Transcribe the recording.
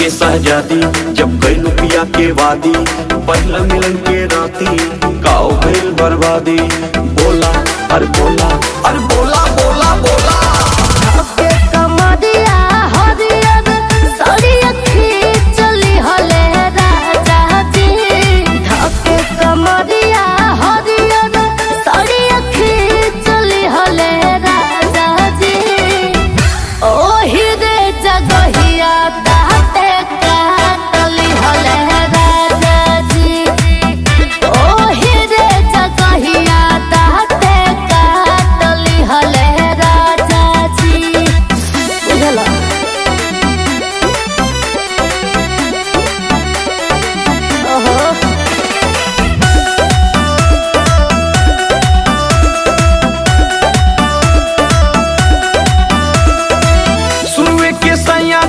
के शहजादी जब गइल पिया के वादी, पहला मिलन के राती काओ गइल बर्बादी। बोला अरे बोला अरे बोला बोला बोला धके कमरिया हरियर सरिया खींचली हले राजा जी। धके कमरिया हरियर सरिया खींचली हले राजा जी। ओही रे जगहिया